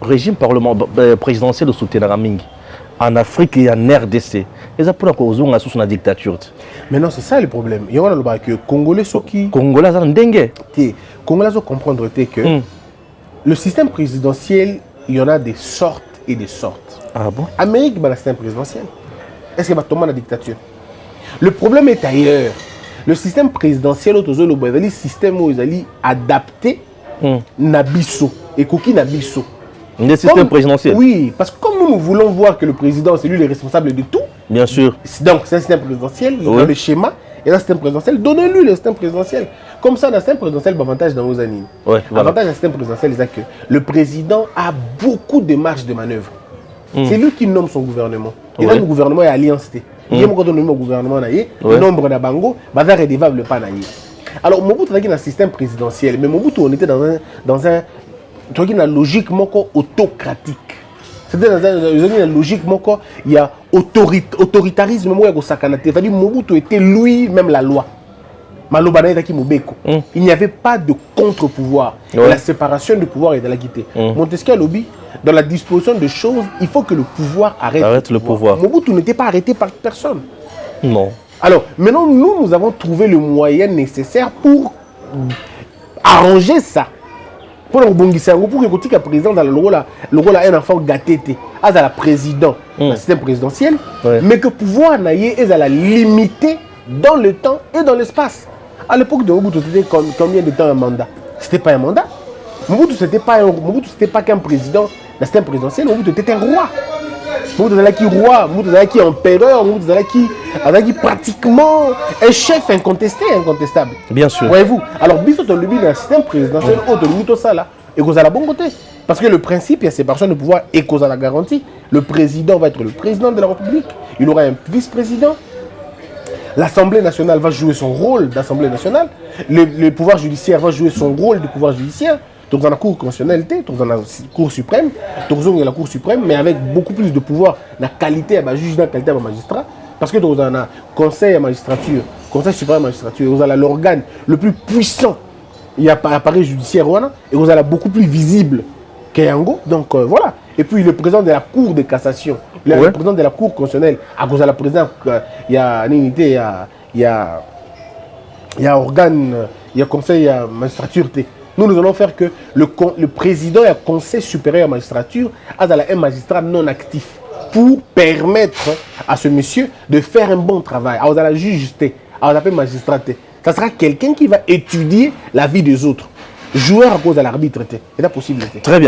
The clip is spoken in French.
régime présidentiel de soutien mingi en Afrique et en RDC. Et pour cause on a sous la dictature. Mais non, c'est ça le problème. Il y a le que Congolais sont qui Congolais sont dengue. Congolais doivent comprendre que le système présidentiel, il y en a des sortes et des sortes. Ah bon? Amérique, il y a un système présidentiel. Est-ce qu'il va tomber dans la dictature? Le problème est ailleurs. Le système présidentiel, c'est un système où ils sont adapté Nabiso et Koki Nabiso. Le système présidentiel? Oui, parce que comme nous voulons voir que le président, c'est lui le responsable de tout. Bien sûr. Donc, c'est un système présidentiel, dans le schéma, et dans le système présidentiel, donnez-lui le système présidentiel. Comme ça, dans le système présidentiel, l'avantage dans vos années. Ouais, voilà. L'avantage dans le système présidentiel, c'est que le président a beaucoup de marge de manœuvre. C'est lui qui nomme son gouvernement. Et là, le gouvernement est alliancé. Il y a un gouvernement, le nombre de bango, va redevable pas. Alors, Mobutu est dans un système présidentiel, mais Mobutu, on était dans une logique autocratique. C'était dans une logique il y a autoritarisme, c'est-à-dire Mobutu était lui-même la loi. Il n'y avait pas de contre-pouvoir. La séparation du pouvoir est de la quitter. Montesquieu a lobby, dans la disposition de choses, il faut que le pouvoir arrête le pouvoir. Mobutu n'était pas arrêté par personne. Non. Alors, maintenant, nous avons trouvé le moyen nécessaire pour arranger ça. Pour que le président dans le rôle un enfant gâté, à la président, le système présidentiel, mais que le pouvoir est à la limiter dans le temps et dans l'espace. À l'époque de Mobutu, c'était combien de temps un mandat? C'était pas un mandat. Mobutu, c'était pas qu'un président dans le système présidentiel, Mobutu était un roi. Mobutu était roi, Mobutu était empereur, Mobutu était pratiquement un chef incontestable. Bien sûr. Voyez-vous? Alors, biso dans le système présidentiel, et cause à la bonne côté. Parce que le principe, il y a séparation de pouvoir et cause à la garantie. Le président va être le président de la République. Il aura un vice-président. L'Assemblée nationale va jouer son rôle d'Assemblée nationale. Le pouvoir judiciaire va jouer son rôle de pouvoir judiciaire. Donc, dans la Cour constitutionnelle, donc dans la Cour suprême, donc dans la Cour suprême, mais avec beaucoup plus de pouvoir, la qualité à juge, la qualité à magistrat. Parce que dans le Conseil à magistrature, Conseil suprême à magistrature, vous avez l'organe le plus puissant. Il y a un appareil judiciaire, et vous avez beaucoup plus visible qu'Yango. Donc, voilà. Et puis, le président de la Cour de cassation, le président de la Cour constitutionnelle, à cause de la présidence, il y a une unité, il y a organe, il y a conseil à magistrature. Nous allons faire que le président et le conseil supérieur à la magistrature a un magistrat non actif pour permettre à ce monsieur de faire un bon travail. À la jugeté, à la magistraté. Ça sera quelqu'un qui va étudier la vie des autres. Joueur à cause de l'arbitre. C'est la possibilité. Très bien.